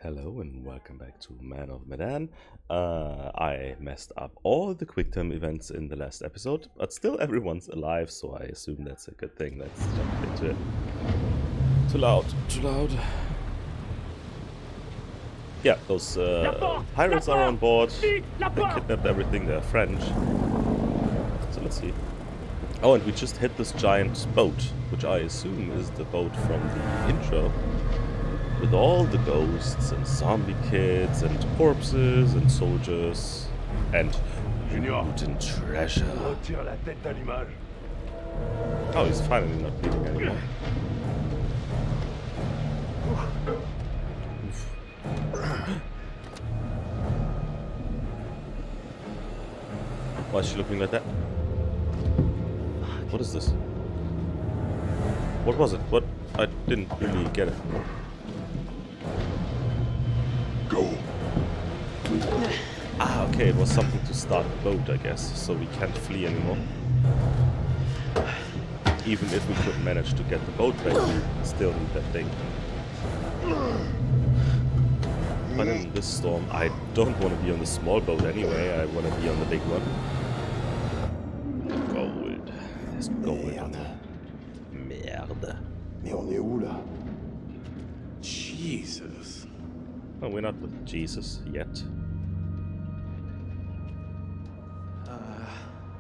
Hello and welcome back to Man of Medan. I messed up all the quick time events in the last episode, but still everyone's alive, so I assume that's a good thing. Let's jump into it. Too loud, too loud. Yeah, those pirates are on board. They kidnapped everything, they're French. So let's see. Oh, and we just hit this giant boat, which I assume is the boat from the intro. With all the ghosts and zombie kids and corpses and soldiers and loot and treasure. Oh, he's finally not bleeding anymore. Why is she looking like that? What is this? What was it? What? I didn't really get it. Go. Ah, okay, it was something to start the boat, I guess, so we can't flee anymore. Even if we could manage to get the boat back, we still need that thing. But in this storm, I don't want to be on the small boat anyway, I want to be on the big one. Gold. There's gold on there. Merde. Mais on est où là? Jesus. Oh, we're not with Jesus yet.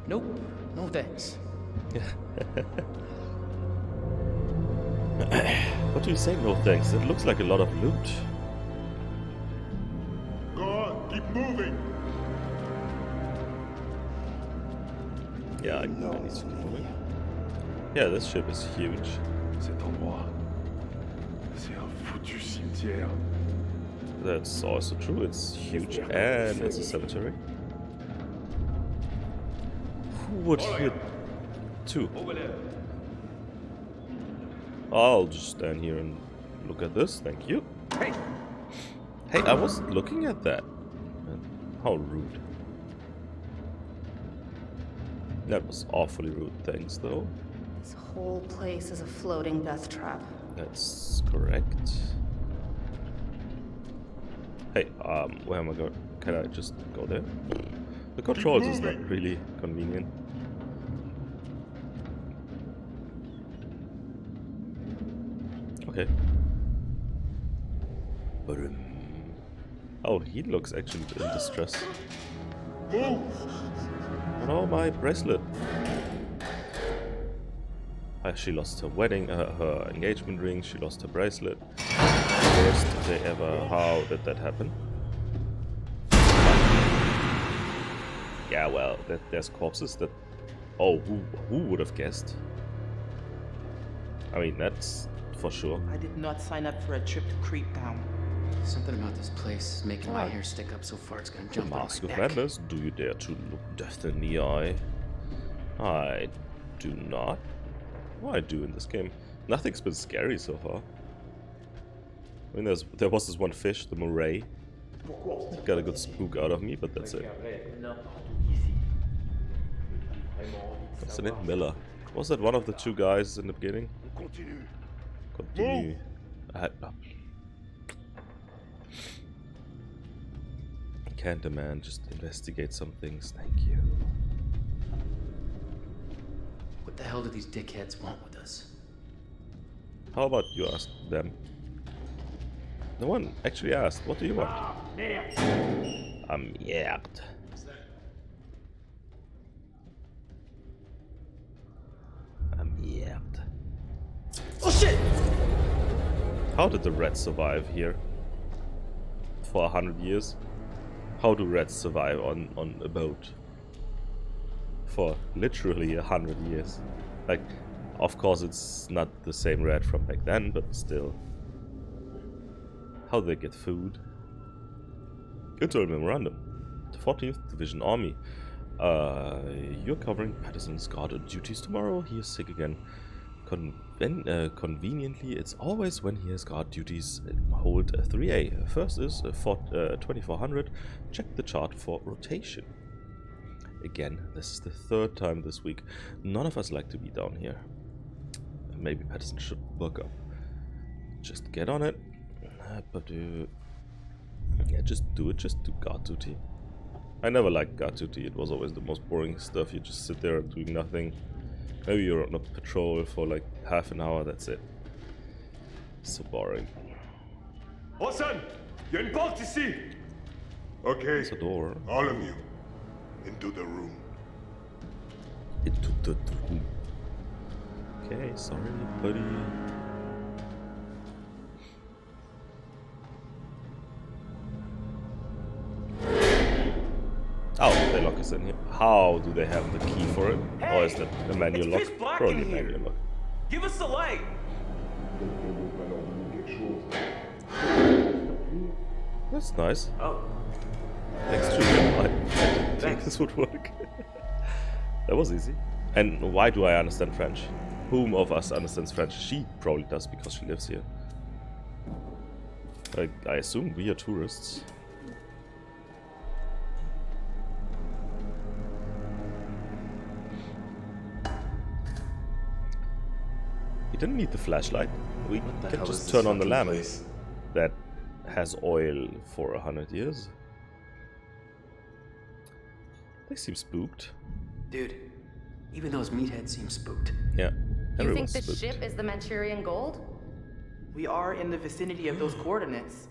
Nope. No thanks. What do you say, no thanks? It looks like a lot of loot. Go on, keep moving. Yeah, I need to move it. Yeah, this ship is huge. Cet endroit, c'est un foutu cimetière. That's also true, it's huge and it's a cemetery. Who would here too? I'll just stand here and look at this, thank you. Hey! Hey, I wasn't looking at that. How rude. That was awfully rude, thanks though. This whole place is a floating death trap. That's correct. Hey, where am I going? Can I just go there? The controls is not really convenient. Okay. Oh, he looks actually in distress. Move! Oh, my bracelet. She lost her wedding, her engagement ring, she lost her bracelet. Worst day ever. How did that happen? Yeah, well, there's corpses that... Oh, who would have guessed? I mean, that's for sure. I did not sign up for a trip to Creep Town. Something about this place is making my hair stick up so far it's gonna jump out Mask of of my neck. Madness, do you dare to look death in the eye? I do not. What I do in this game? Nothing's been scary so far. I mean, there was this one fish, the moray. It got a good spook out of me, but that's it. What's the name? Miller. Was that one of the two guys in the beginning? Continue. Continue. Can't a man just investigate some things? Thank you. What the hell do these dickheads want with us? How about you ask them? No one actually asked. What do you want? Merde. Merde. Oh shit! How did the rats survive here? For 100 years? How do rats survive on a boat? For literally 100 years. Like, of course it's not the same rat from back then, but still. How do they get food? Internal memorandum. The 14th Division Army. You're covering Patterson's guard duties tomorrow. He is sick again. Conveniently, it's always when he has guard duties. Hold 3A. First is 2400. Check the chart for rotation. Again, this is the third time this week. None of us like to be down here. Maybe Patterson should work up. Just get on it. Yeah, just do it. Just do guard duty. I never liked guard duty. It was always the most boring stuff. You just sit there doing nothing. Maybe you're on a patrol for like half an hour. That's it. So boring. Hassan, il y a une porte ici. Okay, There's a door. all of you, into the room. Into the room. Okay, sorry, buddy. Oh, they lock us in here. How do they have the key for it? Or is that a manual lock? Probably a manual lock. Give us the light. That's nice. Oh, Extremely light. I didn't think this would work. That was easy. And why do I understand French? Whom of us understands French? She probably does because she lives here. I assume we are tourists. We didn't need the flashlight. We can just turn on the lamp that has oil for 100 years. They seem spooked. Dude, even those meatheads seem spooked. Yeah. You think everyone's the spooked. ship is the Manchurian gold? We are in the vicinity of those coordinates.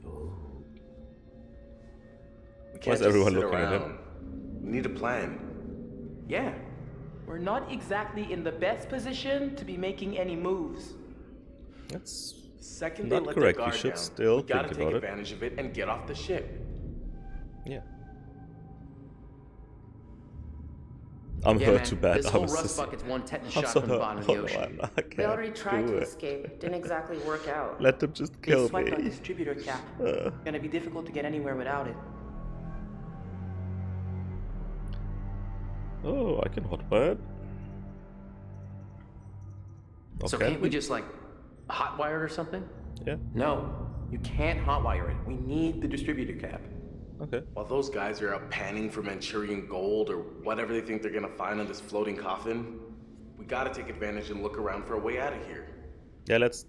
we Why can't is just everyone sit looking at around. him? We need a plan. Yeah. We're not exactly in the best position to be making any moves. That's Second Not they let correct. their You guard should down, still we gotta think take about it. advantage of it and get off the ship. yeah. I'm Yeah, hurt man, too bad. this I whole was rust just. bucket's one tetanus I'm shot so from the hurt. bottom of the Oh, no, ocean. I We already can't tried do to it. escape. Didn't exactly work out. Let them just They kill swiped our me. distributor cap. Gonna be difficult to get anywhere without it. Oh, I can hotwire it. So Okay. can't we just like hotwire it or something? Yeah. No, you can't hotwire it. We need the distributor cap. Okay. While those guys are out panning for Manchurian gold or whatever they think they're gonna find on this floating coffin, we gotta take advantage and look around for a way out of here. Yeah, let's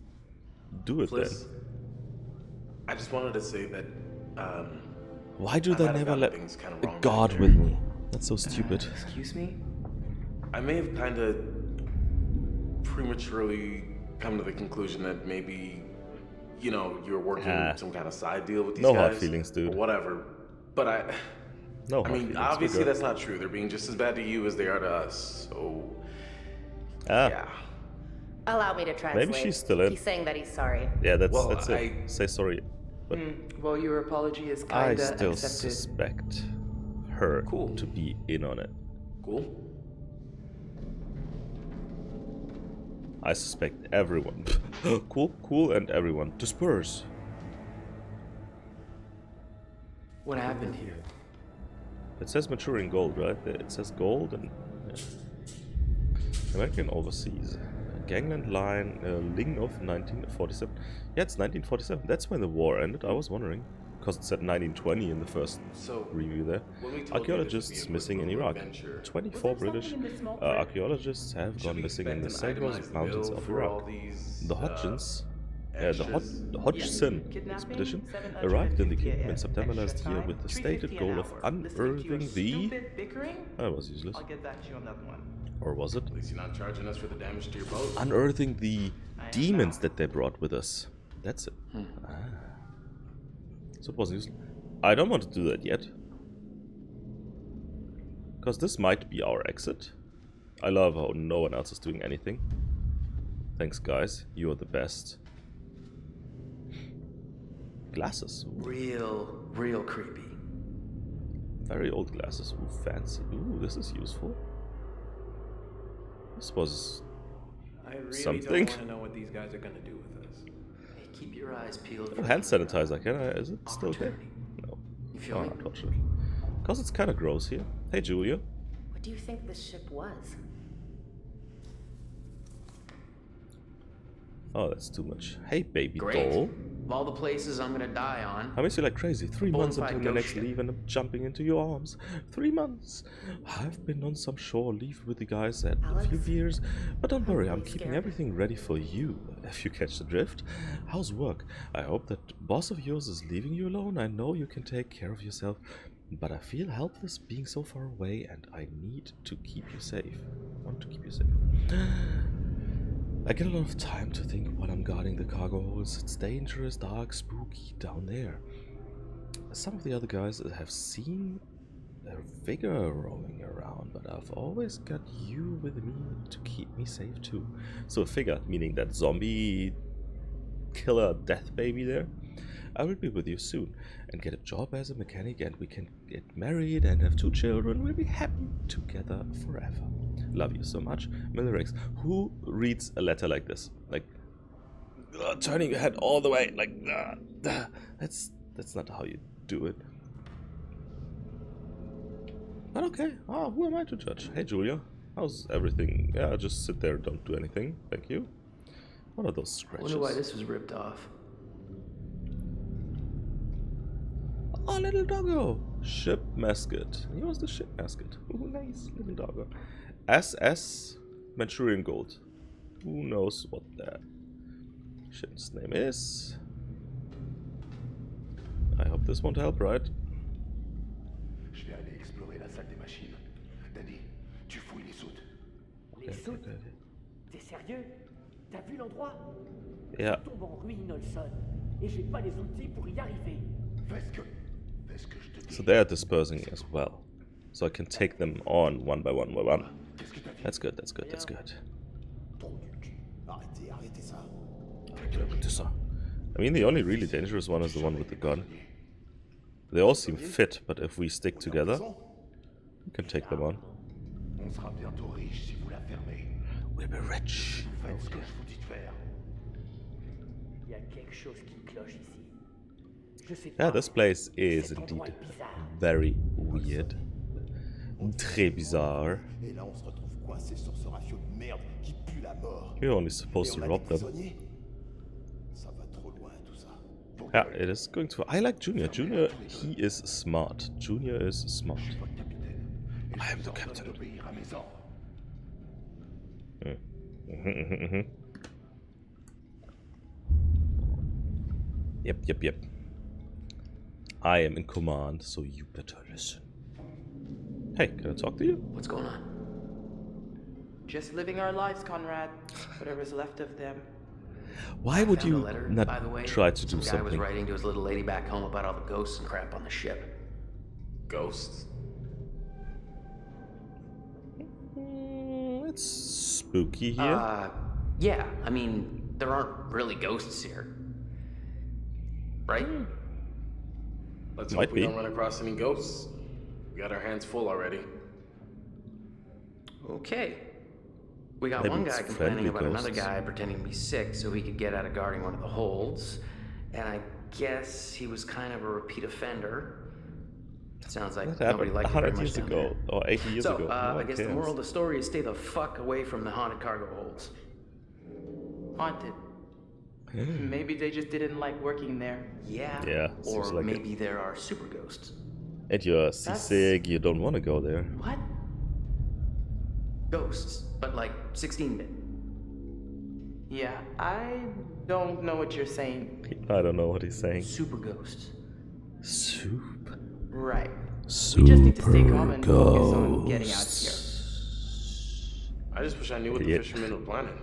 do it Fliss, then. I just wanted to say that, Why do I they might have never gotten let things kinda a wrong god back there. with me? That's so stupid. Excuse me? I may have kind of prematurely come to the conclusion that maybe, you know, you're working some kind of side deal with these No guys. hard feelings, dude. Or whatever. But No I hard mean, feelings. obviously We're good. that's not true. They're being just as bad to you as they are to us. So, Ah, yeah. Allow me to translate. she's still in. He's saying that he's sorry. yeah, that's Well, it. Say sorry. But Well, your apology is I kinda still accepted. suspect her Cool. to be in on it. Cool. I suspect everyone. cool, and everyone. Disperse. What happened here? It says maturing gold, right? It says gold and yeah. American overseas. Gangland line, Ling of 1947. Yeah, it's 1947. That's when the war ended. I was wondering. Because it said 1920 in the first So, review there. when we told you Archaeologists this would be a missing in quick little Iraq. adventure, 24 Was there British something in the smoke, right? archaeologists have should gone we missing in the expect an Sacred itemized Mountains bill of for all Iraq. these, The Hodgins, the extras? Hodgson Kidnapping, expedition 750 arrived in the kingdom in extra September last year time, with the 350 stated an goal of hour. Listening to your unearthing the... stupid bickering? That was useless. I'll get back to you on that one. Or was it? At least you're not charging us for the damage to your boat. Unearthing the demons that they brought with us. That's it. Ah. So it wasn't useful. I don't want to do that yet. Because this might be our exit. I love how no one else is doing anything. Thanks guys, you are the best. Glasses. Real creepy. Very old glasses. Ooh, fancy. Ooh, this is useful. This was I really something. don't want to know what these guys are going to do with us. Hey, keep your eyes peeled. Oh, hand sanitizer. Can I? Is it still there? Opportunity. No. You feel Oh, me? unfortunately. Because it's kind of gross here. Hey, Julia. What do you think this ship was? Oh, that's too much. Hey, baby Great. doll. Of all the places I'm gonna die on, I miss you like crazy. 3 months Bonafide until my next Ghostship. leave and I'm jumping into your arms. 3 months. I've been on some shore leave with the guys at a few Alex? beers, but don't worry, I'm really keeping scared. everything ready for you, if you catch the drift. How's work? I hope that boss of yours is leaving you alone. I know you can take care of yourself, but I feel helpless being so far away and I need to keep you safe. I want to keep you safe. I get a lot of time to think while I'm guarding the cargo holds. It's dangerous, dark, spooky down there. Some of the other guys have seen a figure roaming around, but I've always got you with me to keep me safe too. So a figure, meaning that zombie killer death baby there. I will be with you soon and get a job as a mechanic, and we can get married and have 2 children. We'll be happy together forever. Love you so much, Miller X. Who reads a letter like this? Like, turning your head all the way, like, that's not how you do it. But okay, who am I to judge? Hey Julia, how's everything? Yeah, just sit there, don't do anything. Thank you. What are those I scratches? wonder why this was ripped off. Oh, little doggo. Ship mascot. He was the ship mascot. Ooh, nice little doggo. SS Manchurian Gold. Who knows what that ship's name is? I hope this won't help, right? Je vais aller explorer la salle des machines. Danny, tu fouilles les soutes. Les soutes? T'es sérieux? T'as vu l'endroit? Yeah. Je tombe en ruine, Olson. Et j'ai pas les outils pour y arriver. Fais ce que je te dis. So they're dispersing as well. So I can take them on one by one by one. Qu'est-ce que t'as dit? That's good, that's good, that's good. Trou du cul. Arrêtez ça. I mean, the only really dangerous one is the one with the gun. They all seem fit, but if we stick together, we can take them on. On sera bientôt riche si vous la fermez. We'll be rich. Vous faites ce que je vous dis de faire. Il y a quelque chose qui cloche ici. Je sais Yeah, pas. this place is Cet endroit indeed est bizarre. very weird. Très bizarre. Et là, on se retrouve coincé sur ce rafio de merde qui pue la mort. You're only supposed Et to on a rob des them. prisonniers. Ça va trop loin, tout ça. Yeah, it is going to. I like Junior. Junior, he is smart. Junior is smart. Je suis votre capitaine. Et I je am vous the ordonne captain. d'obéir à mes ordres. Yep. I am in command, so you better listen. Hey, can I talk to you? What's going on? Just living our lives, Conrad. Whatever's left of them. Why would Found a you letter, not by the way. try to do Some guy was something? writing to his little lady back home about all the ghosts and crap on the ship. Ghosts? It's spooky here. Yeah, I mean, there aren't really ghosts here. Right? Let's Might hope we be. don't run across any ghosts. We got our hands full already. Okay. We got Maybe one it's guy complaining friendly about another ghosts. guy pretending to be sick so he could get out of guarding one of the holds. And I guess he was kind of a repeat offender. Sounds like That nobody happened liked it very 100 much years down ago, there. or 80 years So, ago. No I one guess the cares. moral of the story is stay the fuck away from the haunted cargo holds. Haunted. Maybe they just didn't like working there. Yeah. Yeah, Or seems like it. maybe there are super ghosts. And you're seasick, you don't want to go there. What? Ghosts, but like 16-bit. Yeah, I don't know what you're saying. I don't know what he's saying. Super ghosts. Soup. Right. Super We just need to stay calm and focus on getting out of here. I just wish I knew what the Idiot. fishermen were planning.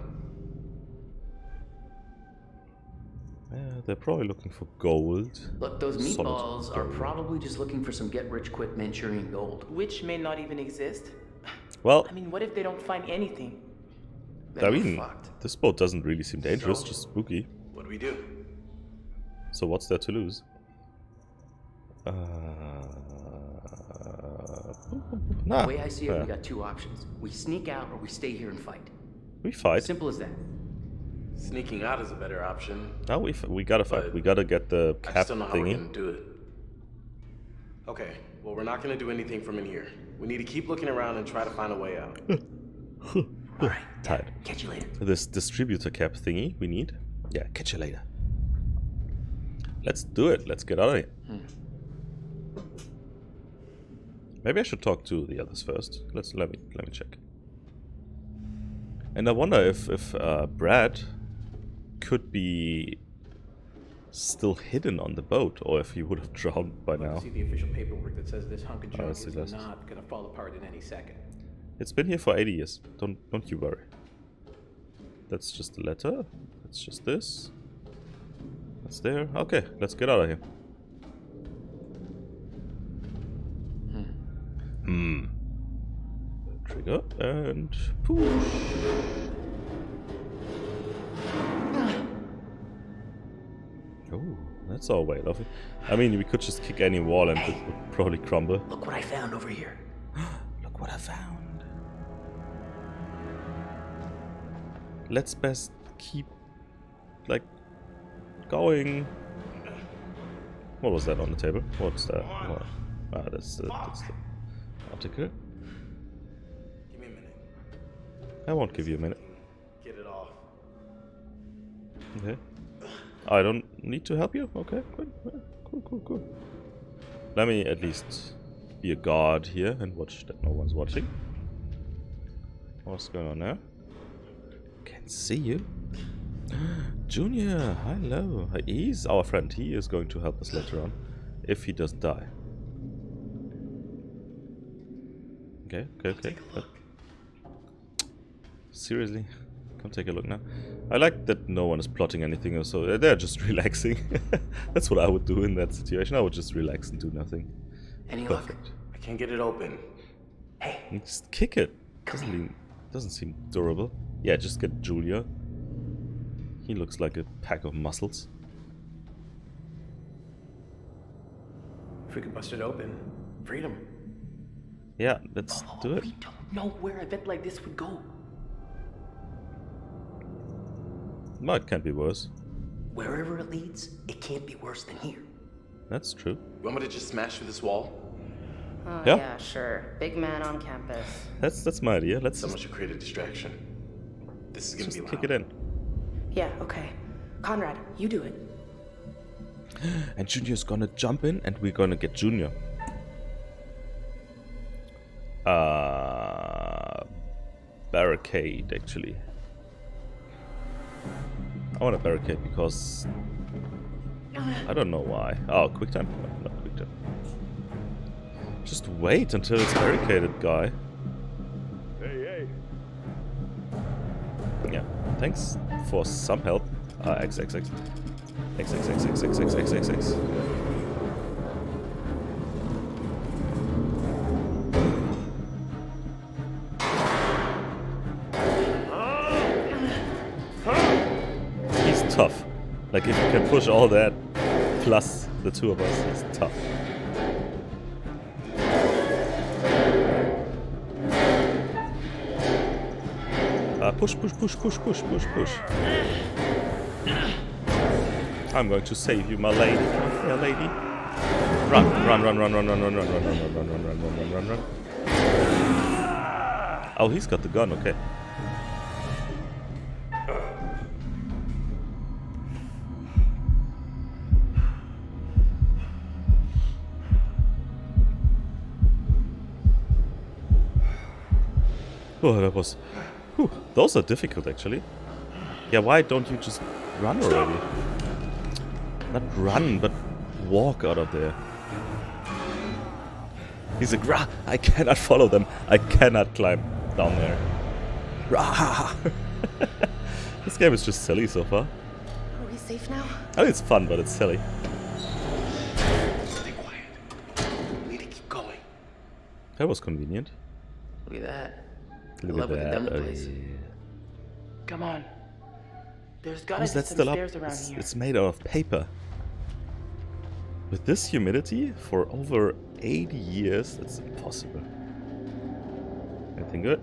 Yeah, they're probably looking for gold. Look, those Solid meatballs are gold. probably just looking for some get-rich-quick Manchurian gold. Which may not even exist. Well, I mean, what if they don't find anything? Then I we're mean, fucked. this boat doesn't really seem dangerous, So? just spooky. What do we do? So what's there to lose? Nah. The way I see it, yeah. we got two options. We sneak out or we stay here and fight. We fight. Simple as that. Sneaking out is a better option. No, we gotta fight. But We gotta get the I cap just don't know how we're thingy. gonna do it. Okay, well we're not gonna do anything from in here. We need to keep looking around and try to find a way out. All right. Tight. Catch you later. This distributor cap thingy we need. Yeah, catch you later. Let's do it. Let's get out of here. Maybe I should talk to the others first. Let me check. And I wonder if Brad could be still hidden on the boat, or if he would have drowned by now. See the official paperwork that says this hunk of junk Honestly, is that's- not gonna fall apart in any second. It's been here for 80 years. Don't you worry. That's just a letter. That's just this. That's there. Okay, let's get out of here. Trigger and push. Oh, that's our way, lovely. I mean, we could just kick any wall and it would probably crumble. Look what I found over here. Look what I found. Let's best keep, like, going. What was that on the table? What's that? Oh, that's the article. Give me a minute. I won't give you a minute. Get it off. Okay. I don't need to help you? Okay, good. Yeah, cool. Let me at least be a guard here and watch that no one's watching. What's going on now? Can't see you. Junior, hello. He's our friend. He is going to help us later on. If he doesn't die. Okay. Seriously? Come take a look now. I like that no one is plotting anything, so they're just relaxing. That's what I would do in that situation. I would just relax and do nothing. Any luck? Perfect. I can't get it open. Hey, And just kick it. Doesn't seem durable. Yeah, just get Julia. He looks like a pack of muscles. If we could bust it open, freedom. Yeah, let's do it. We don't know where an event like this would go. No, it can't be worse. wherever it leads, it can't be worse than here. That's true. You want me to just smash through this wall? Oh, Yeah. yeah, sure. Big man on campus. That's my idea. Let's Someone just, should create a distraction. This is gonna just be kick loud. it in. Yeah, okay. Conrad, you do it. And Junior's gonna jump in and we're gonna get Junior. Barricade, actually. I want a barricade because... I don't know why. Oh, quick time? No, not quick time. Just wait until it's barricaded, guy. Hey, Yeah, thanks for some help. X. X. He's tough. Like, if you can push all that, plus the two of us, he's tough. Push. I'm going to save you, my lady. Come here, lady. Run. Oh, he's got the gun, okay. Oh, that was... Whew, those are difficult, actually. Yeah, why don't you just run already? Not run, but walk out of there. He's like, rah! I cannot follow them. I cannot climb down there. Rah! This game is just silly so far. Are we safe now? I mean, it's fun, but it's silly. Stay quiet. We need to keep going. That was convenient. Look at that. I Look love at what they've that. done with the place. Come on. There's gotta How's be that some still up? stairs around here. It's made out of paper. With this humidity for over 80 years, it's impossible. Anything good?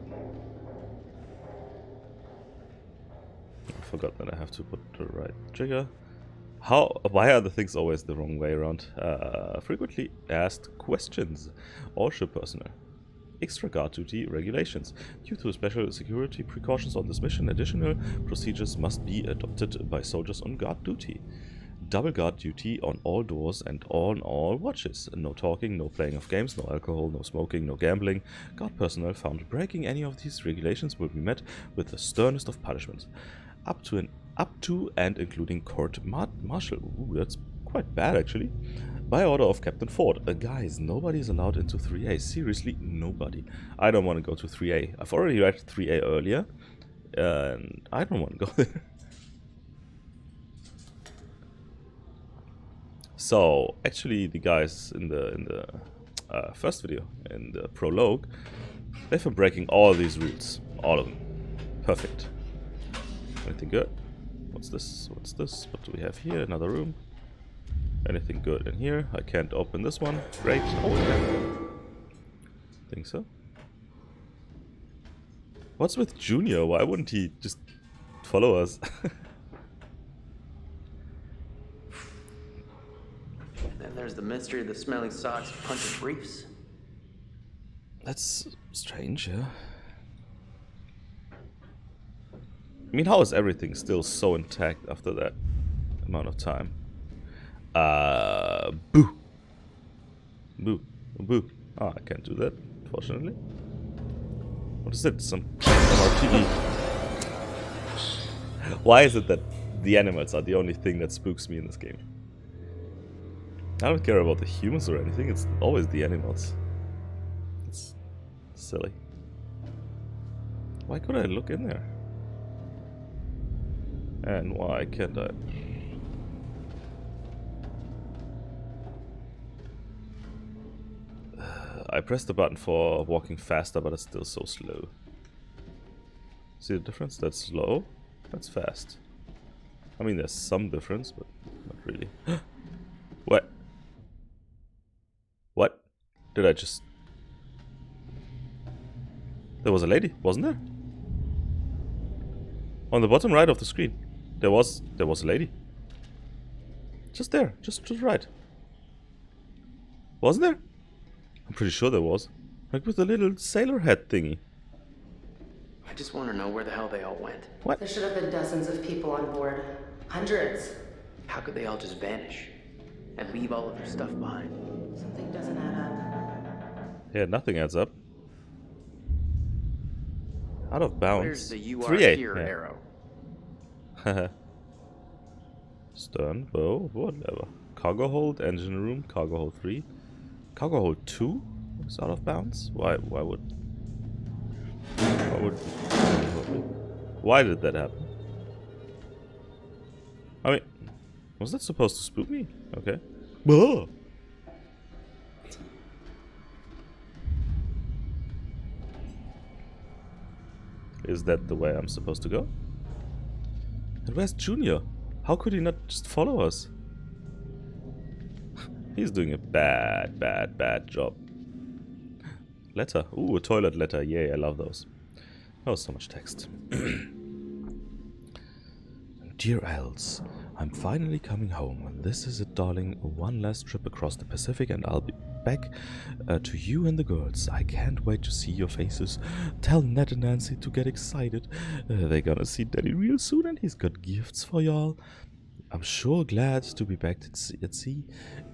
I forgot that I have to put the right trigger. Why are the things always the wrong way around? Frequently asked questions. All ship personnel. Extra guard duty regulations. Due to special security precautions on this mission, additional procedures must be adopted by soldiers on guard duty. double guard duty on all doors and on all watches. No talking, no playing of games, no alcohol, no smoking, no gambling. Guard personnel found breaking any of these regulations will be met with the sternest of punishments. Up to and including court-martial. Ooh, that's quite bad actually. By order of Captain Ford. Guys, nobody is allowed into 3A. Seriously, nobody. I don't want to go to 3A. I've already read 3A earlier, and I don't want to go there. So, actually, the guys in the first video, in the prologue, they've been breaking all these rules. All of them. Perfect. Anything good? What's this? What's this? What do we have here? Another room. Anything good in here? I can't open this one. Great. Oh, yeah. Think so. What's with Junior? Why wouldn't he just follow us? And then there's the mystery of the smelly socks, punches briefs. That's strange, yeah. I mean, how is everything still so intact after that amount of time? Boo. Boo. Boo. Ah, I can't do that, unfortunately. What is it? Some MRPG. Why is it that the animals are the only thing that spooks me in this game? I don't care about the humans or anything, it's always the animals. It's silly. Why could I look in there? And why can't I? I pressed the button for walking faster, but it's still so slow. See the difference? That's slow, that's fast. I mean, there's some difference, but not really. What? What? Did I just... There was a lady, wasn't there? On the bottom right of the screen. There was a lady. Just there, just right. Wasn't there? I'm pretty sure there was. Like with the little sailor hat thingy. I just want to know where the hell they all went. What? There should have been dozens of people on board. Hundreds. How could they all just vanish and leave all of their stuff behind? Something doesn't add up. Yeah, nothing adds up. Out of bounds. Where's the you are 3A. here Yeah. arrow? Stern, bow, whatever. Cargo hold, engine room, cargo hold 3. Cargo hold 2 is out of bounds? Why did that happen? I mean, was that supposed to spook me? Okay. Whoa. Is that the way I'm supposed to go? And where's Junior? How could he not just follow us? He's doing a bad job. Letter. Ooh, a toilet letter. Yay, I love those. Oh, so much text. Dear Els, I'm finally coming home. This is it, darling. One last trip across the Pacific and I'll be back to you and the girls. I can't wait to see your faces. Tell Ned and Nancy to get excited. They're gonna see Daddy real soon and he's got gifts for y'all. I'm sure glad to be back at sea.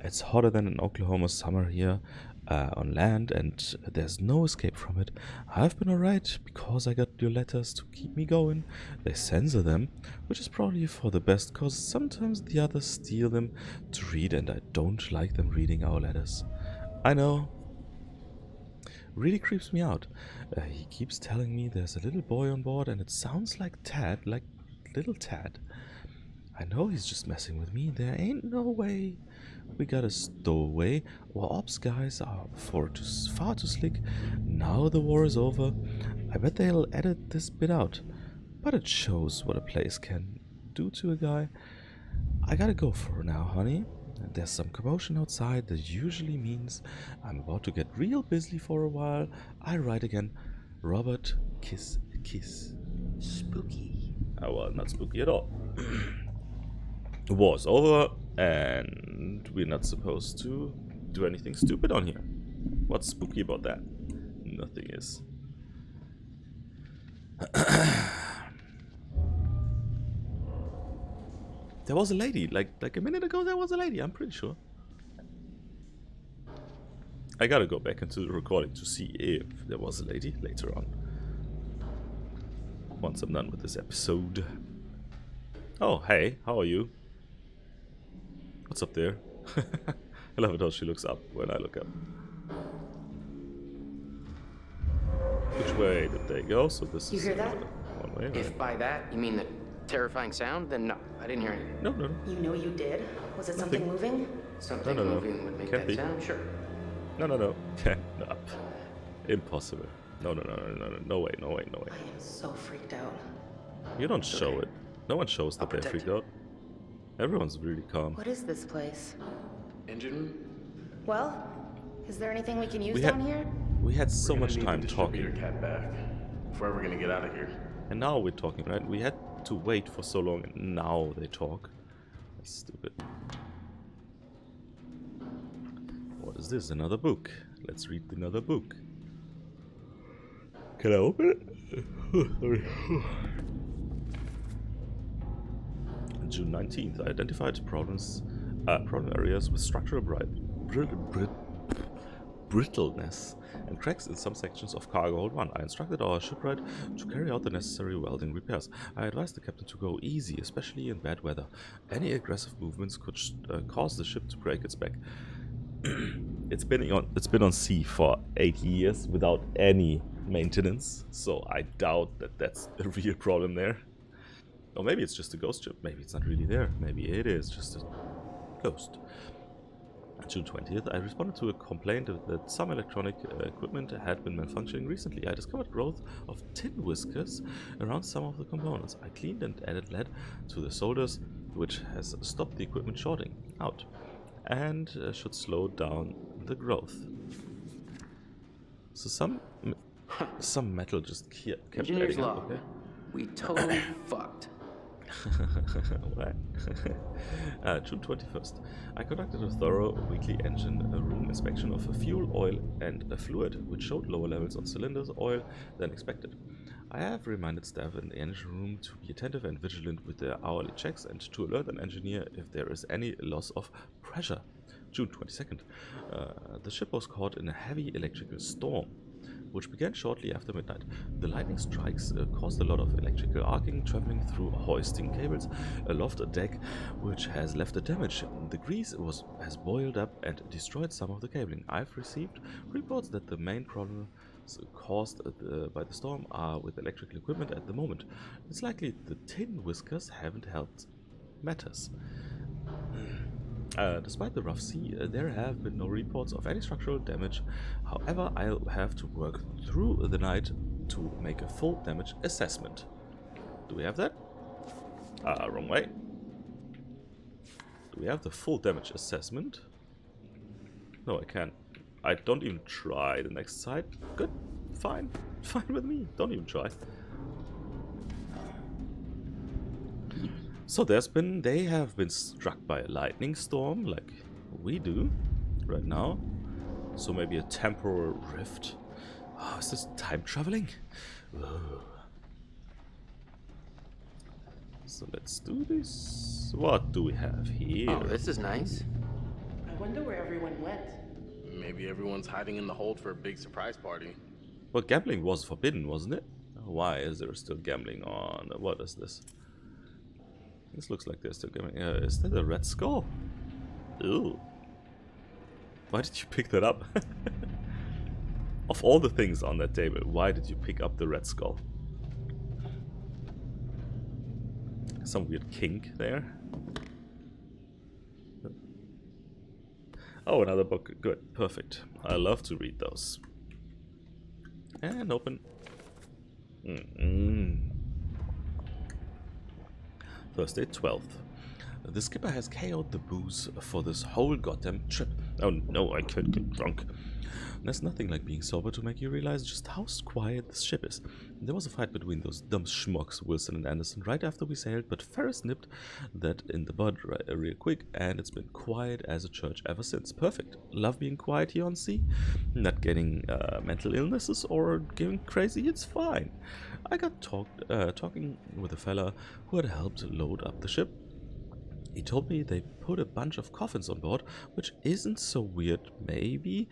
It's hotter than an Oklahoma summer here on land, and there's no escape from it. I've been alright because I got your letters to keep me going. They censor them, which is probably for the best, cause sometimes the others steal them to read, and I don't like them reading our letters. I know. Really creeps me out. He keeps telling me there's a little boy on board, and it sounds like Tad, like little Tad. I know he's just messing with me. There ain't no way. We gotta stow away. Our ops guys are far too slick. Now the war is over. I bet they'll edit this bit out. But it shows what a place can do to a guy. I gotta go for now, honey. There's some commotion outside that usually means I'm about to get real busy for a while. I write again. Robert, kiss, kiss. Spooky. Oh, well, not spooky at all. The war's over, and we're not supposed to do anything stupid on here. What's spooky about that? Nothing is. There was a lady. Like a minute ago, there was a lady. I'm pretty sure. I gotta go back into the recording to see if there was a lady later on. Once I'm done with this episode. Oh, hey, how are you? What's up there? I love it how she looks up when I look up. Which way did they go? So this You is hear that? one way, If right? by that you mean the terrifying sound, then no, I didn't hear anything. No, no, no. You know you did? Was it something moving? Something No. moving would make Can't that be. sound, sure. No. No. Impossible. No. No way. I am so freaked out. You don't show it. No one shows that I'll they're protect freaked out. Everyone's really calm. What is this place? Engine room? Well, is there anything we can use We had- down here? We had so We're gonna much need time the talking. distributor cat back. If we're ever gonna get out of here. And now we're talking, right? We had to wait for so long and now they talk. That's stupid. What is this? Another book. Let's read another book. Can I open it? Sorry. June 19th. I identified problem areas with structural brittleness and cracks in some sections of cargo hold 1. I instructed our shipwright to carry out the necessary welding repairs. I advised the captain to go easy, especially in bad weather. Any aggressive movements could cause the ship to break its back. It's been on sea for 8 years without any maintenance, so I doubt that that's a real problem there. Or maybe it's just a ghost ship. Maybe it's not really there. Maybe it is just a ghost. June 20th, I responded to a complaint that some electronic equipment had been malfunctioning recently. I discovered growth of tin whiskers around some of the components. I cleaned and added lead to the solders, which has stopped the equipment shorting out and should slow down the growth. So some metal just kept Engineer's adding up, log. okay? We totally fucked. What? June 21st. I conducted a thorough weekly engine room inspection of fuel, oil, and fluid, which showed lower levels on cylinders oil than expected. I have reminded staff in the engine room to be attentive and vigilant with their hourly checks and to alert an engineer if there is any loss of pressure. June 22nd. The ship was caught in a heavy electrical storm, which began shortly after midnight. The lightning strikes caused a lot of electrical arcing, traveling through hoisting cables aloft a deck, which has left a damage. The grease has boiled up and destroyed some of the cabling. I've received reports that the main problems caused by the storm are with electrical equipment at the moment. It's likely the tin whiskers haven't helped matters. Despite the rough sea, there have been no reports of any structural damage. However, I'll have to work through the night to make a full damage assessment. Do we have that? Wrong way. Do we have the full damage assessment? No, I can't. I don't even try the next side. Good. Fine. Fine with me. Don't even try. So they have been struck by a lightning storm, like we do right now. So maybe a temporal rift. Oh, is this time traveling? Ugh. So let's do this. What do we have here? Oh, this is nice. I wonder where everyone went. Maybe everyone's hiding in the hold for a big surprise party. Well, gambling was forbidden, wasn't it? Why is there still gambling on? What is this? This looks like they're still gambling. Is that a red skull? Ew. Why did you pick that up? Of all the things on that table, why did you pick up the red skull? Some weird kink there. Oh, another book. Good. Perfect. I love to read those. And open. Thursday, 12th. The skipper has KO'd the booze for this whole goddamn trip. Oh no, I can't get drunk. There's nothing like being sober to make you realize just how quiet this ship is. There was a fight between those dumb schmucks, Wilson and Anderson, right after we sailed, but Ferris nipped that in the bud real quick, and it's been quiet as a church ever since. Perfect. Love being quiet here on sea. Not getting mental illnesses or going crazy, it's fine. I got talking with a fella who had helped load up the ship. He told me they put a bunch of coffins on board, which isn't so weird, maybe.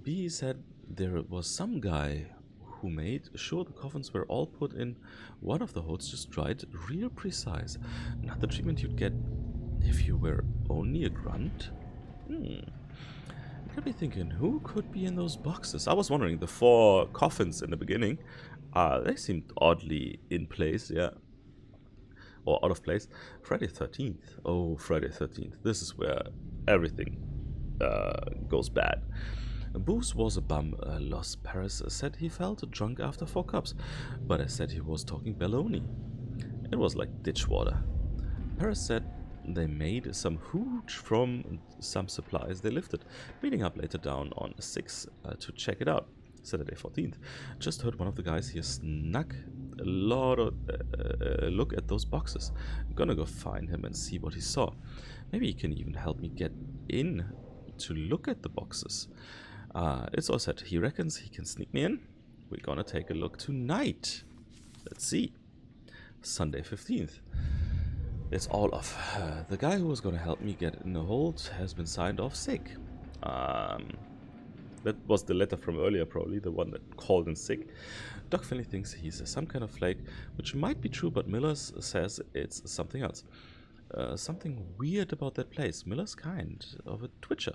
B said there was some guy who made sure the coffins were all put in one of the holds just right, real precise. Not the treatment you'd get if you were only a grunt? Got me thinking, who could be in those boxes? I was wondering, the 4 coffins in the beginning, they seemed oddly in place, yeah. Or out of place. Friday 13th. Oh, Friday 13th. This is where everything goes bad. Booze was a bum. Los Paris said he felt drunk after 4 cups, but I said he was talking baloney. It was like ditch water. Paris said they made some hooch from some supplies they lifted, meeting up later down on 6 to check it out. Saturday 14th. Just heard one of the guys here snuck a lot of look at those boxes. I'm gonna go find him and see what he saw. Maybe he can even help me get in to look at the boxes. It's all set. He reckons he can sneak me in. We're gonna take a look tonight. Let's see. Sunday 15th. It's all off. The guy who was gonna help me get in the hold has been signed off sick. That was the letter from earlier, probably, the one that called in sick. Doc Finley thinks he's some kind of flake, which might be true, but Miller says it's something else. Something weird about that place. Miller's kind of a twitcher.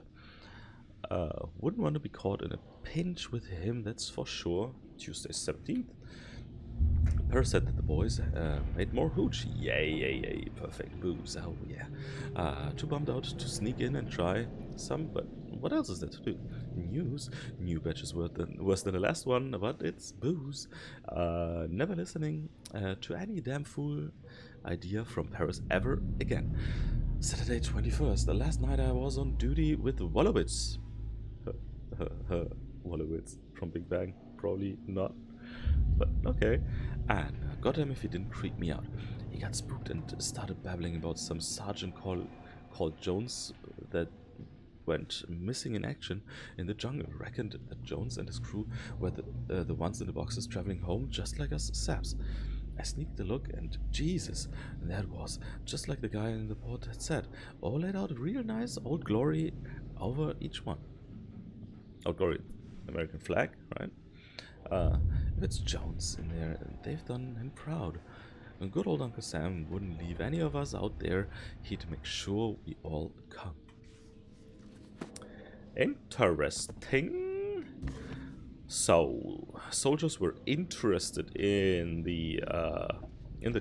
Wouldn't want to be caught in a pinch with him, that's for sure. Tuesday 17th. Paris said that the boys made more hooch. Yay, perfect booze. Oh yeah. Too bummed out to sneak in and try some, but what else is there to do? News. New batch is worse than the last one, but it's booze. Never listening to any damn fool idea from Paris ever again. Saturday 21st, the last night I was on duty with Wolowitz. Wolowitz from Big Bang. Probably not. But okay. And goddamn if he didn't creep me out. He got spooked and started babbling about some sergeant called Jones that went missing in action in the jungle. Reckoned that Jones and his crew were the ones in the boxes traveling home just like us saps. I sneaked a look and Jesus, that was just like the guy in the port had said. All laid out real nice, Old Glory over each one. Old Glory, American flag, right? If it's Jones in there, they've done him proud. And good old Uncle Sam wouldn't leave any of us out there. He'd make sure we all come. Interesting. So, soldiers were interested in the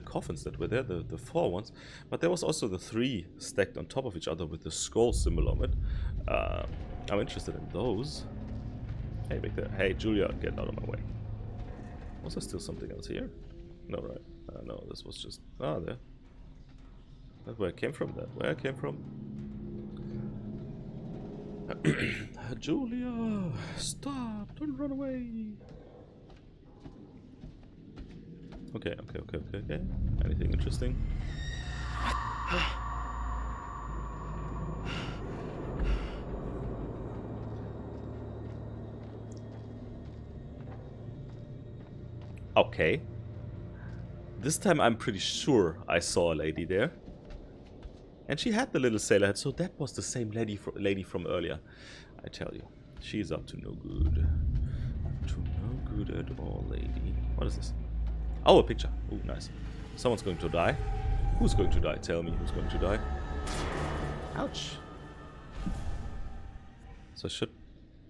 coffins that were there, the 4 ones, but there was also the 3 stacked on top of each other with the skull symbol on it. I'm interested in those. Hey, Victor. Hey, Julia, get out of my way. Was there still something else here? No, right? No, this was just... Ah, there. That's where I came from, then. Where I came from. Julia, stop! Don't run away! Okay. Anything interesting? Okay. This time I'm pretty sure I saw a lady there. And she had the little sailor hat, so that was the same lady from earlier. I tell you, she's up to no good. Up to no good at all, lady. What is this? Oh, a picture. Oh, nice. Someone's going to die. Who's going to die? Tell me who's going to die. Ouch. So I should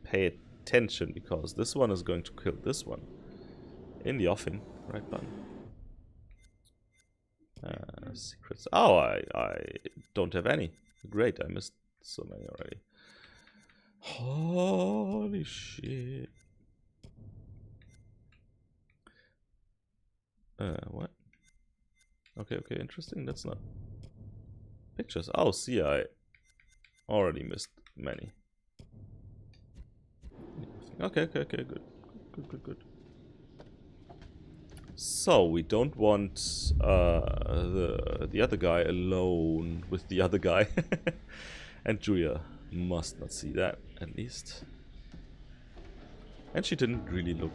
pay attention, because this one is going to kill this one. In the offing. Right button. Secrets. Oh, I don't have any. Great, I missed so many already. Holy shit. What? Okay, interesting. That's not pictures. Oh, see, I already missed many. Okay, good. So we don't want the other guy alone with the other guy, and Julia must not see that, at least. And she didn't really look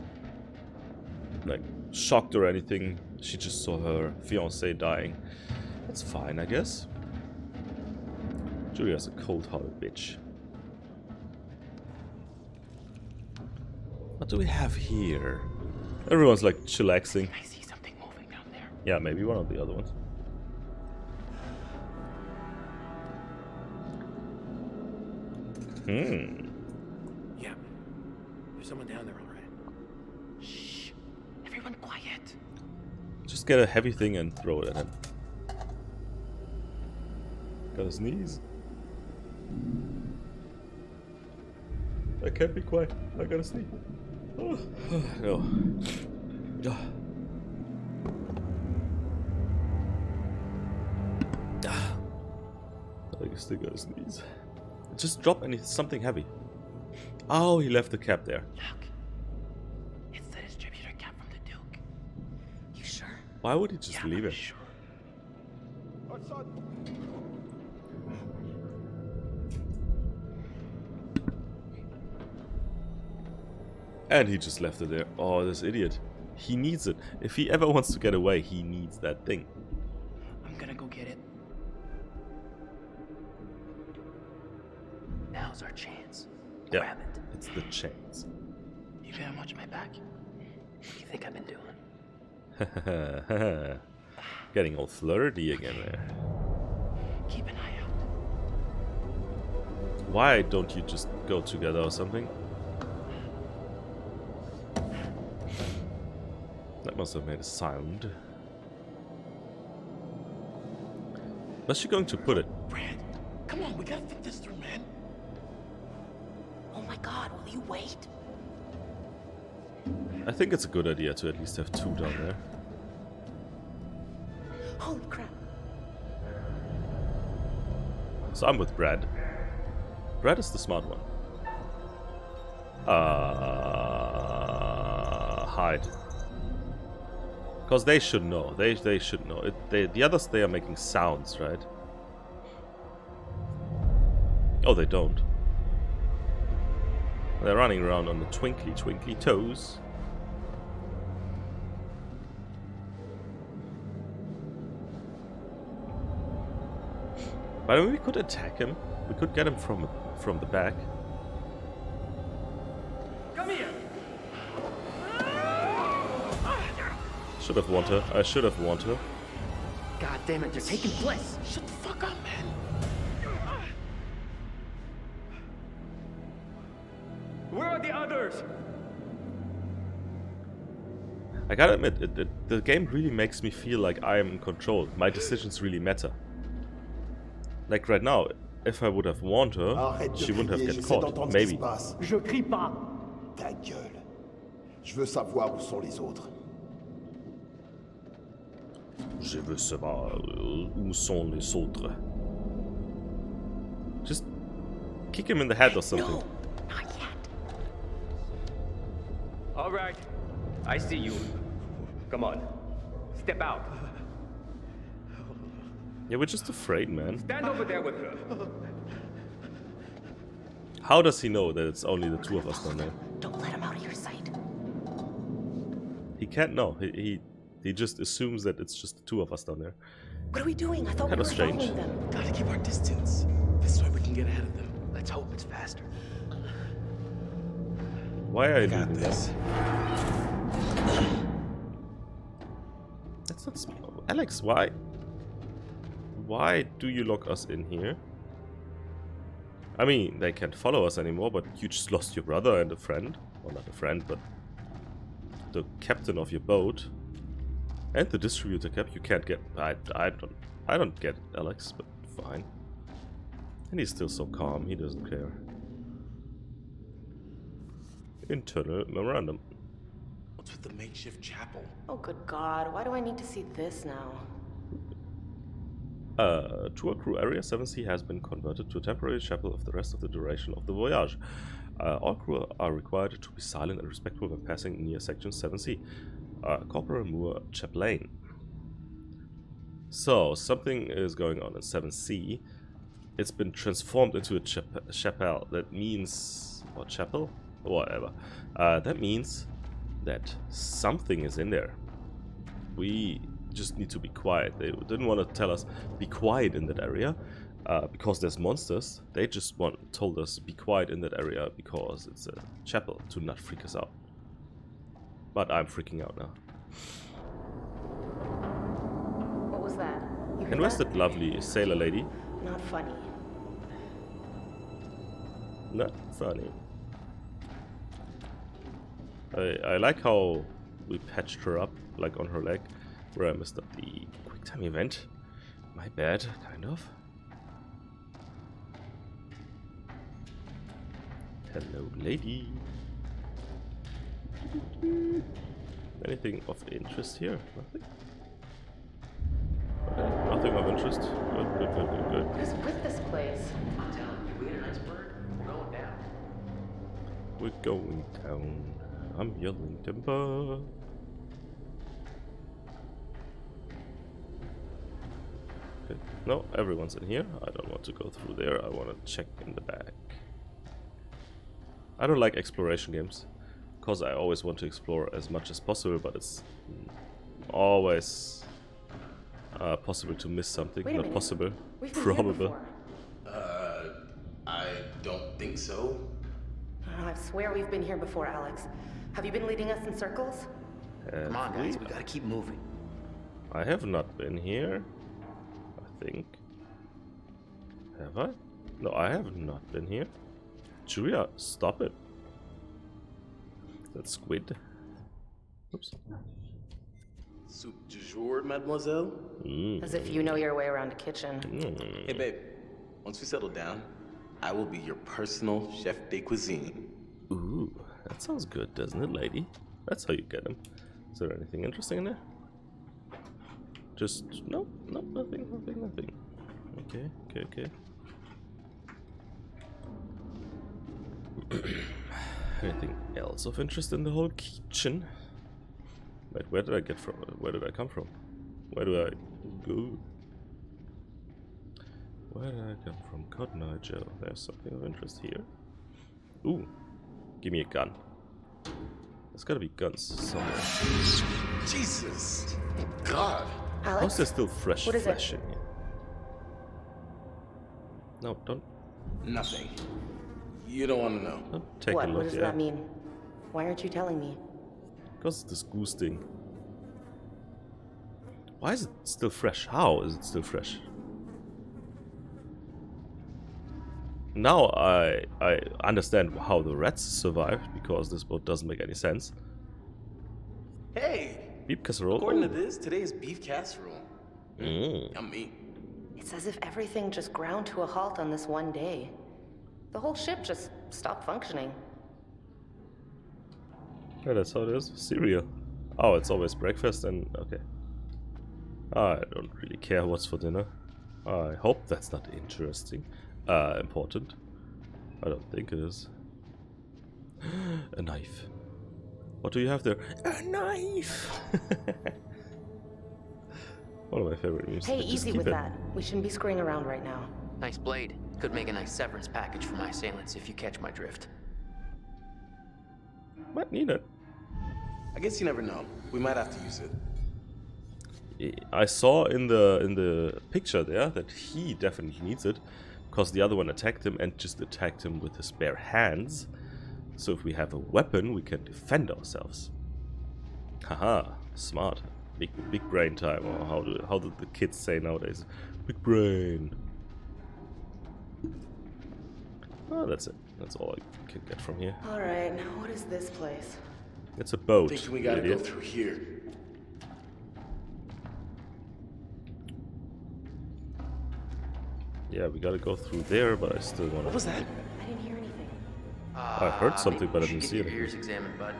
like shocked or anything. She just saw her fiancé dying. That's fine, I guess. Julia's a cold-hearted bitch. What do we have here? Everyone's like chillaxing. I see something moving down there. Yeah, maybe one of the other ones. Yeah. There's someone down there, all right. Shh. Everyone quiet. Just get a heavy thing and throw it at him. Gotta sneeze. I can't be quiet. I gotta sneeze. Oh. No. I still gotta sneeze. Just drop something heavy. Oh, he left the cap there. Look. It's the distributor cap from the Duke. You sure? Why would he just leave it? Sure. And he just left it there. Oh, this idiot. He needs it. If he ever wants to get away, he needs that thing. I'm gonna go get it. Now's our chance. Yeah, Grab it. it's the chance. You gonna watch my back? What do you think I've been doing? Getting all flirty again there. Keep an eye out. Why don't you just go together or something? That must have made a sound. Where's she going to put it? Brad, come on, we gotta think this through, man. Oh my god, will you wait? I think it's a good idea to at least have two down there. Holy crap. So I'm with Brad. Brad is the smart one. Hide. Because they should know. They should know. The others, they are making sounds, right? Oh, they don't. They're running around on the twinkly, twinkly toes. But I mean, we could attack him. We could get him from the back. Come here. Should have warned her. I should have warned her. God damn it, they're taking place. Shut the fuck up, man. Where are the others? I gotta admit, the game really makes me feel like I am in control. My decisions really matter. Like right now, if I would have warned her, Arrête de she wouldn't have crier, get j'essaie caught. d'entendre ce qui Maybe. se passe. Je crie pas. Ta gueule. Je veux savoir où sont les autres. Je veux savoir où sont les autres. Just kick him in the head or something. No, not yet. All right. I see you. Come on. Step out. Yeah, we're just afraid, man. Stand over there with her. How does he know that it's only the two of us down there? Don't let him out of your sight. He can't know. He just assumes that it's just the two of us down there. What are we doing? I thought Kinda we were strange. following them. Gotta keep our distance. This way we can get ahead of them. Let's hope it's faster. Why are you Got leaving this. That's not smart. Alex, why? Why do you lock us in here? I mean, they can't follow us anymore, but you just lost your brother and a friend. Well, not a friend, but the captain of your boat. And the distributor cap you can't get. I don't get it, Alex, but fine. And he's still so calm, he doesn't care. Internal memorandum. What's with the makeshift chapel? Oh, good God. Why do I need to see this now? Tour crew area 7C has been converted to a temporary chapel of the rest of the duration of the voyage. All crew are required to be silent and respectful when passing near section 7C. Corporal Moore Chaplain. So, something is going on in 7C. It's been transformed into a chapel. That means... or chapel? Whatever. That means that something is in there. We just need to be quiet. They didn't want to tell us, be quiet in that area. because there's monsters. They just told us be quiet in that area because it's a chapel to not freak us out. But I'm freaking out now. What was that? You heard And where's that? that lovely sailor lady? Not funny. Not funny. I like how we patched her up, like on her leg, where I messed up the quick time event. My bad, kind of. Hello, lady. Anything of interest here? Nothing? Okay, nothing of interest. Good, good, good, good, good. What is with this place? I'm telling you, we hit an iceberg, we're going down. We're going down. I'm yelling timber. Okay. No, everyone's in here. I don't want to go through there. I want to check in the back. I don't like exploration games, because I always want to explore as much as possible, but it's always possible to miss something. Wait a Not minute. possible, We've been here probable. before. I don't think so. Oh, I swear we've been here before, Alex. Have you been leading us in circles? Come on, guys, we gotta keep moving. I have not been here, I think. Have I? No, I have not been here. Julia, stop it. That squid. Oops. Soup du jour, mademoiselle? As if you know your way around a kitchen. Hey, babe. Once we settle down, I will be your personal chef de cuisine. Ooh, that sounds good, doesn't it, lady? That's how you get him. Is there anything interesting in there? Just, no, nothing. Okay. Anything else of interest in the whole kitchen? Wait, where did I get from? Where did I come from? Where do I go? Where did I come from? Cotton Eye Joe. There's something of interest here. Ooh, give me a gun. There's gotta be guns somewhere. Jesus! God! How's Alex? there still fresh What is it? in here? No, don't Nothing. You don't want to know. take What? a look. What does that mean? Why aren't you telling me? Because this goose thing. Why is it still fresh? How is it still fresh? Now I understand how the rats survived, because this boat doesn't make any sense. Hey! Beef casserole. According to this, today is beef casserole. Mm. Yummy. It's as if everything just ground to a halt on this one day. The whole ship just stopped functioning. Yeah, that's how it is. Cereal. Oh, it's always breakfast and okay. I don't really care what's for dinner. I hope that's not interesting. Important. I don't think it is. A knife. What do you have there? A knife! One of my favorite memes. Hey, Just easy keep with it. that. We shouldn't be screwing around right now. Nice blade. Could make a nice severance package for my assailants if you catch my drift. Might need it. I guess you never know. We might have to use it. I saw in the picture there that he definitely needs it, because the other one attacked him and just attacked him with his bare hands. So if we have a weapon, we can defend ourselves. Haha, smart. Big brain time, or how do the kids say nowadays? Big brain. Oh, that's it. That's all I can get from here. Alright, now what is this place? It's a boat. I think we gotta go idiot. through here. Yeah, we gotta go through there, but I still wanna. What was that? I didn't hear anything. I heard something, but I didn't see Get it. your ears examined, bud.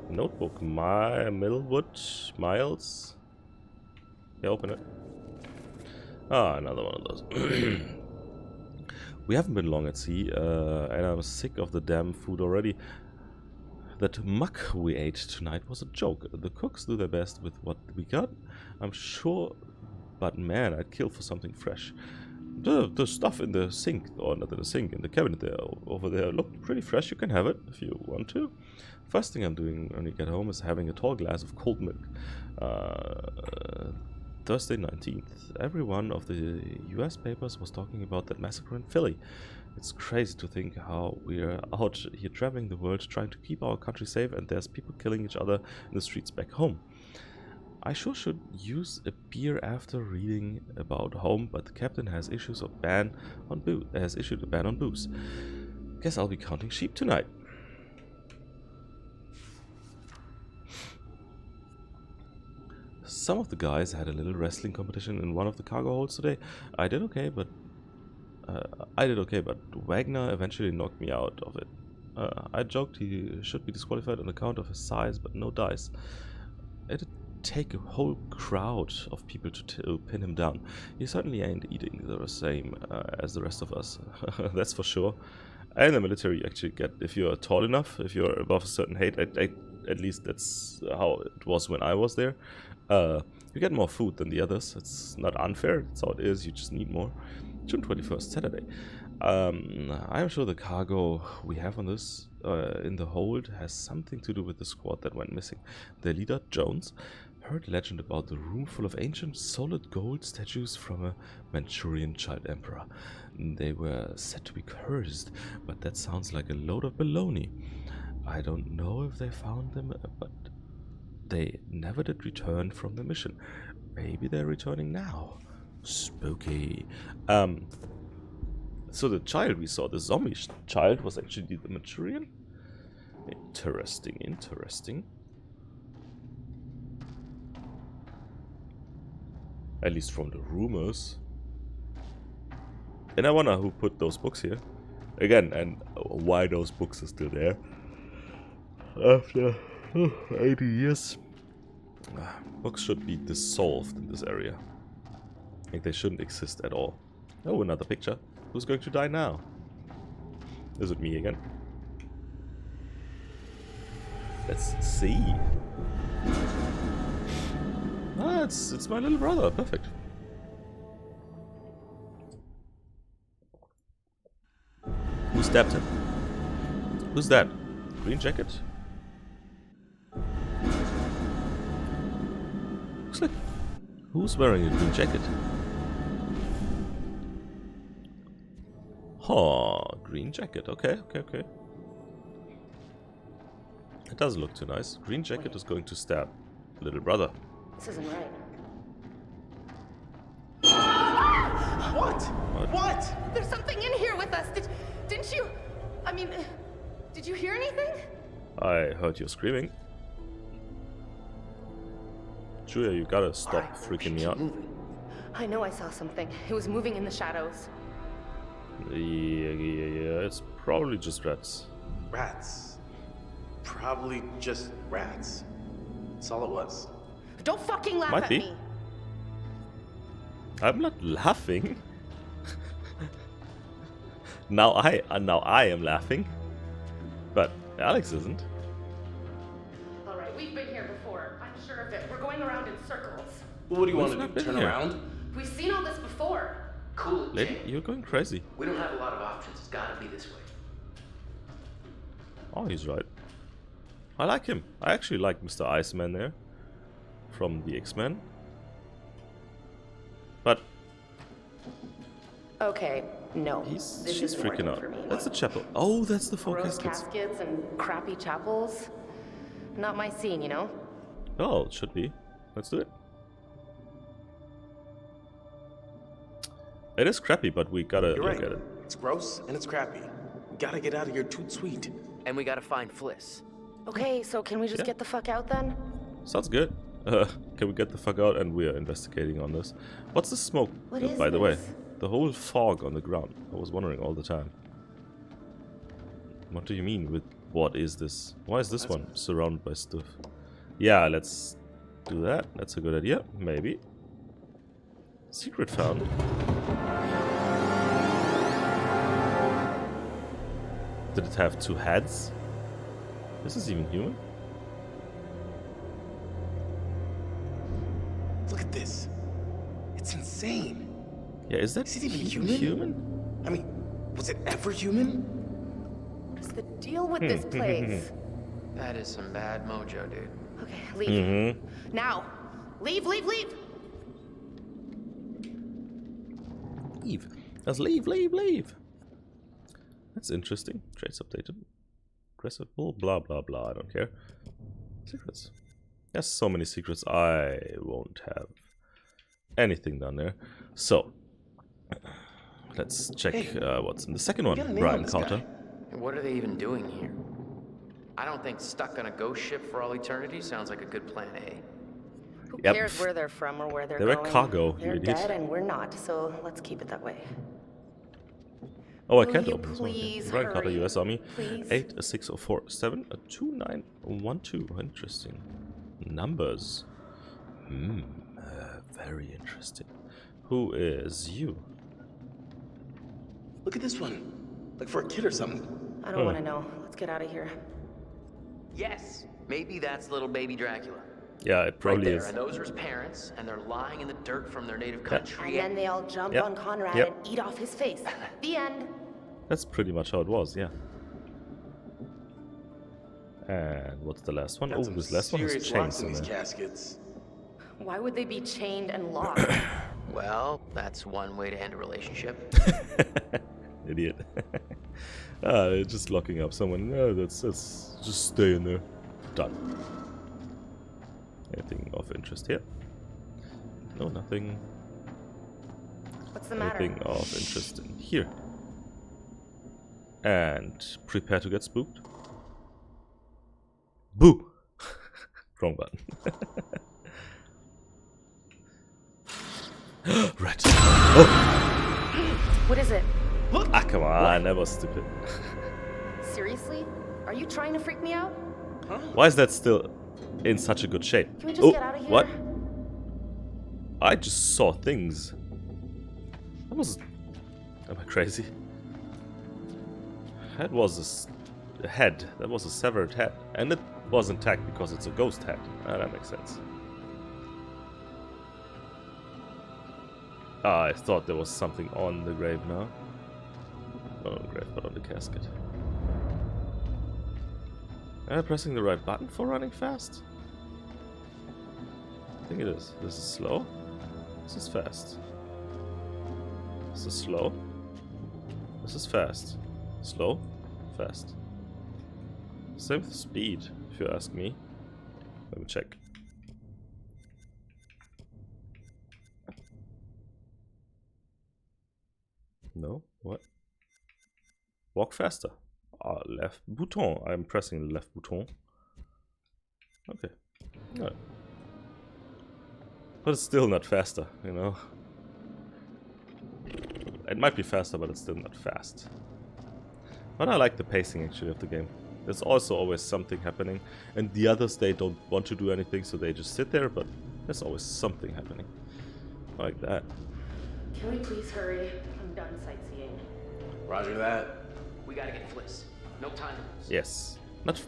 Notebook, Millwood, Miles. Yeah, open it. Ah, another one of those. We haven't been long at sea, and I'm sick of the damn food already. That muck we ate tonight was a joke. The cooks do their best with what we got, I'm sure, but man, I'd kill for something fresh. The stuff in the sink, or not in the sink, in the cabinet there, over there, looked pretty fresh. You can have it if you want to. First thing I'm doing when we get home is having a tall glass of cold milk. Thursday 19th. Every one of the US papers was talking about that massacre in Philly. It's crazy to think how we're out here traveling the world trying to keep our country safe, and there's people killing each other in the streets back home. I sure should use a beer after reading about home, but the captain has issued a ban on booze. Guess I'll be counting sheep tonight. Some of the guys had a little wrestling competition in one of the cargo holds today. I did okay, but Wagner eventually knocked me out of it. I joked he should be disqualified on account of his size, but no dice. It'd take a whole crowd of people to pin him down. He certainly ain't eating the same as the rest of us, that's for sure. And in the military, you actually get, if you're tall enough, if you're above a certain height, at least that's how it was when I was there, you get more food than the others. It's not unfair, that's how it is, you just need more. June 21st, Saturday. I'm sure the cargo we have on this in the hold has something to do with the squad that went missing. The leader, Jones, heard legend about the room full of ancient solid gold statues from a Manchurian child emperor. They were said to be cursed, but that sounds like a load of baloney. I don't know if they found them, but they never did return from the mission. Maybe they're returning now. Spooky. So the child we saw, the zombie child, was actually the Manchurian? Interesting, interesting. At least from the rumors. And I wonder who put those books here. Again, and why those books are still there. After 80 years. Books should be dissolved in this area. I think they shouldn't exist at all. Oh, another picture. Who's going to die now? Is it me again? Let's see. Ah, it's my little brother. Perfect. Who stabbed him? Who's that? Green jacket? Looks like... Who's wearing a green jacket? Oh, green jacket. Okay. It does look too nice. Green jacket is going to stab little brother. This isn't right. What? There's something in here with us. Didn't you? I mean, did you hear anything? I heard you screaming. Julia, you gotta stop freaking me out. I know I saw something. It was moving in the shadows. Yeah, it's probably just rats. Rats. Probably just rats. That's all it was. Don't fucking laugh Might at be. me. I'm not laughing. Now I am laughing. But Alex isn't. Alright, we've been here before. I'm sure of it. We're going around in circles. Well, what do you want We've to not do? been Turn here. around? We've seen all this before. Cool it, Lady, Jay. you're going crazy. We don't have a lot of options. It's gotta be this way. Oh, he's right. I like him. I actually like Mr. Iceman there. From the X-Men. But Okay, no. she's isn't freaking working out. for me. That's the chapel. Oh, that's the four Rose caskets. caskets and crappy chapels. Not my scene, you know? Oh, it should be. Let's do it. It is crappy, but we gotta You're look right. at it. It's gross and it's crappy. We gotta get out of here toot sweet. And we gotta find Fliss. Okay, so can we just Yeah. get the fuck out then? Sounds good. Can we get the fuck out? And we are investigating on this. What's the smoke, What is by the way? this? The whole fog on the ground. I was wondering all the time. What do you mean with what is this? Why is this one surrounded by stuff? Yeah, let's do that. That's a good idea. Maybe. Secret found. Did it have two heads? This is even human? Look at this. It's insane. Yeah, is that Is it even even human? I mean, was it ever human? What is the deal with this place? That is some bad mojo, dude. Okay, leave. Mm-hmm. Now. Leave. leave. Let's leave, leave, leave. That's interesting. Traits updated. Aggressive bull, blah, blah, blah. I don't care. Secrets. There's so many secrets. I won't have anything down there. So, let's check what's in the second one. Brian Carter. What are they even doing here? I don't think stuck on a ghost ship for all eternity sounds like a good plan A. Who Yep. cares where they're from or where they're They're going? a cargo, you They're idiot. dead and we're not, so let's keep it that way. Oh, I Will can't you open this one. please Brian Carter, hurry? US Army. Please? 86047 2912. Interesting. Numbers. Very interesting. Who is you? Look at this one. Like for a kid or something. I don't want to know. Let's get out of here. Yes, maybe that's little baby Dracula. Yeah, it probably right there, is. and those are his parents, and they're lying in the dirt from their native country. And then they all jump Yep. on Conrad Yep. and eat off his face. The end. That's pretty much how it was, yeah. And what's the last one? Got Oh, some this last one has serious chains locks in in these there. caskets. Why would they be chained and locked? Well, that's one way to end a relationship. Idiot. They're just locking up someone. No, that's just stay in there. Done. Anything of interest here? No, nothing. What's the matter? Anything of interest in here. And prepare to get spooked. Boo! Wrong button. Red. Oh! What is it? Ah, come on, that was stupid. Seriously? Are you trying to freak me out? Why is that still in such a good shape? Can we just get out of here? What? I just saw things. That was... Am I crazy? That was a head. That was a severed head. And it was intact because it's a ghost head. That makes sense. I thought there was something on the grave now. Not on the grave, but on the casket. Am I pressing the right button for running fast? I think it is. This is slow. This is fast. This is slow. This is fast. Slow. Fast. Same with speed, if you ask me. Let me check. No? What? Walk faster. Left button. I'm pressing the left button. Okay. No. But it's still not faster, you know? It might be faster, but it's still not fast. But I like the pacing actually of the game. There's also always something happening. And the others, they don't want to do anything, so they just sit there, but there's always something happening. I like that. Can we please hurry? I'm done sightseeing. Roger that. We gotta get Fliss. No time to lose. Yes. Not.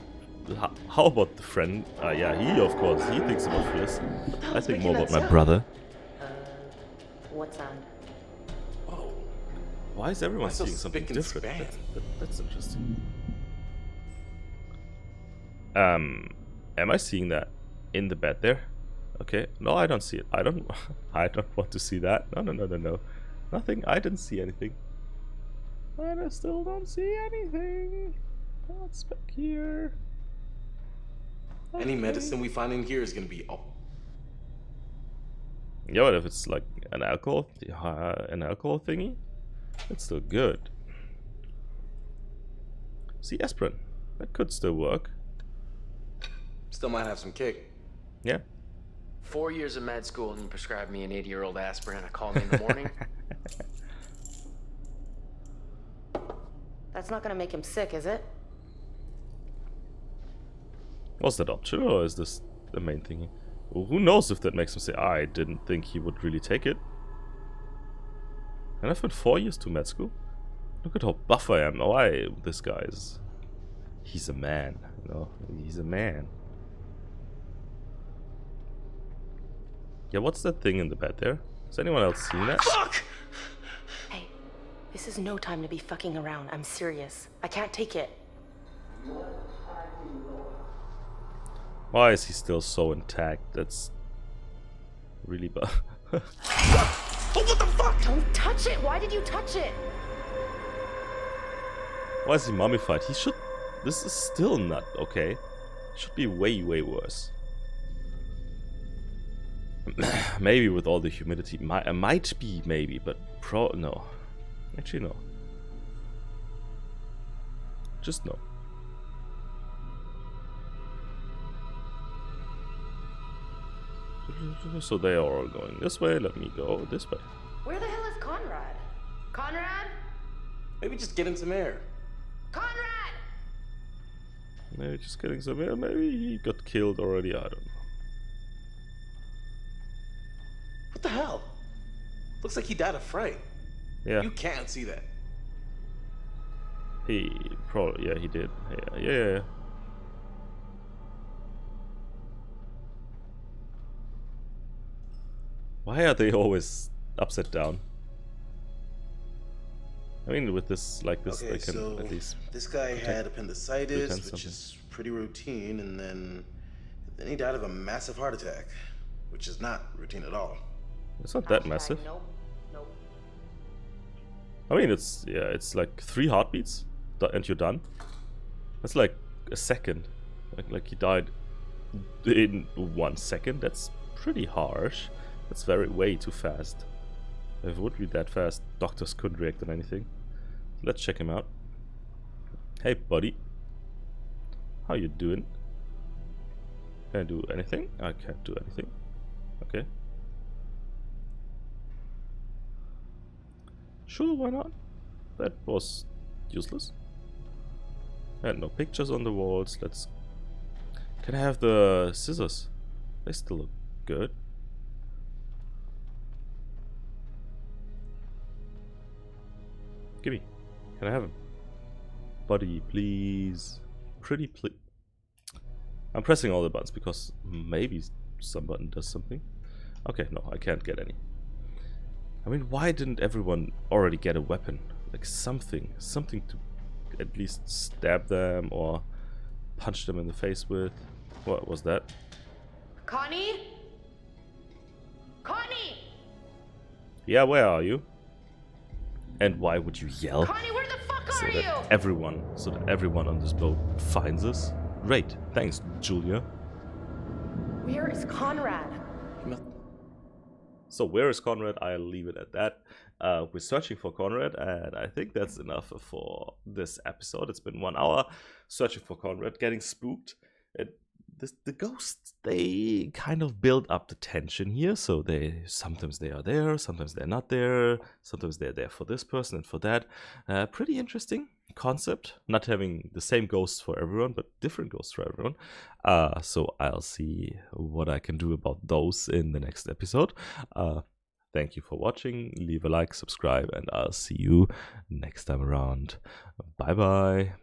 How about the friend? Yeah, he of course. He thinks about Fliss. I think more about my brother. What sound? Whoa. Why is everyone Why so seeing something spick and different? span? That's interesting. Am I seeing that in the bed there? Okay. No, I don't see it. I don't want to see that. No. Nothing. I didn't see anything. And I still don't see anything. What's back here? Any medicine we find in here is gonna be Yeah, but if it's like an alcohol thingy, it's still good. See, aspirin. That could still work. still might have some kick. Yeah. 4 years of med school and you prescribe me an 80-year-old aspirin. I call me in the morning. That's not gonna make him sick, is it? Was that optional, or is this the main thing? Well, who knows if that makes him say, I didn't think he would really take it. And I've been 4 years to med school. Look at how buff I am. Why this guy is... He's a man, you know? He's a man. Yeah, what's that thing in the bed there? Has anyone else seen that? Fuck! Hey, this is no time to be fucking around. I'm serious. I can't take it. Why is he still so intact? That's really bad. Oh, what the fuck? Don't touch it! Why did you touch it? Why is he mummified? He should... This is still not okay. Should be way, way worse. Maybe with all the humidity. Might be, maybe, but no. Actually, no. Just no. So they are all going this way. Let me go this way. Where the hell is Conrad? Conrad? Maybe just get in some air. Conrad! Maybe just getting some air. Maybe he got killed already. I don't know. What the hell? Looks like he died of fright. Yeah. You can't see that. He probably, yeah, he did. Yeah. Why are they always upside down? I mean, with this, like this, Okay, they can so at least. this guy had appendicitis, pretend which is pretty routine, and then he died of a massive heart attack, which is not routine at all. It's not that massive. Nope. I mean, it's like 3 heartbeats, and you're done. That's like a second. Like he died in 1 second. That's pretty harsh. That's way too fast. If it would be that fast, doctors couldn't react on anything. Let's check him out. Hey, buddy. How you doing? Can I do anything? I can't do anything. Okay. Sure, why not? That was useless. And no pictures on the walls. Let's... Can I have the scissors? They still look good. Gimme. Can I have him? Buddy, please. Pretty please. I'm pressing all the buttons because maybe some button does something. Okay, no, I can't get any. I mean, why didn't everyone already get a weapon? Like something to at least stab them or punch them in the face with. What was that? Connie? Connie! Yeah, where are you? And why would you yell? Connie, where the fuck So are you? that everyone on this boat finds us. Great, thanks, Julia. Where is Conrad? So where is Conrad? I'll leave it at that. We're searching for Conrad, and I think that's enough for this episode. It's been 1 hour searching for Conrad, getting spooked. The ghosts, they kind of build up the tension here. So sometimes they are there, sometimes they're not there, sometimes they're there for this person and for that. Pretty interesting concept. Not having the same ghosts for everyone, but different ghosts for everyone. So I'll see what I can do about those in the next episode. Thank you for watching. Leave a like, subscribe, and I'll see you next time around. Bye bye.